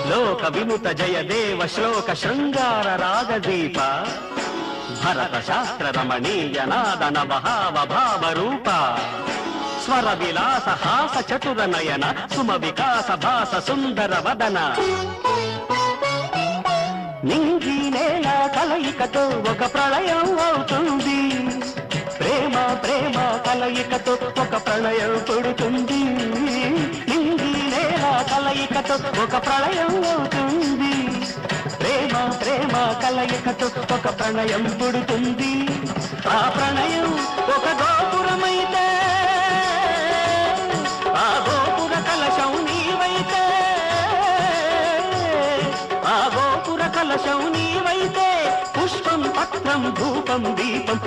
లోక వినుత జయ దేవ శ్లోక శృంగార రాగదీప భరత శాస్త్ర రమణీయ నాద నవహావ భావ రూప స్వర విలాస హాస చతుర నయన సుమ వికాస భాస సుందర వదన నింగి నేల కలయికతో ఒక ప్రళయం అవుతుంది ప్రేమ ప్రేమ కలయికతో ఒక ప్రళయం పుడుతుంది నింగి నేల కలయికతో ఒక ప్రళయం అవుతుంది ప్రేమ ప్రేమ కలయికతో ఒక ప్రణయం పుడుతుంది ఆ ప్రణయం ఒక గోపురమైతే ఆ గోపుర కలశం నీవైతే ఆ గోపుర కలశం నీవైతే పుష్పం పత్రం ధూపం దీపం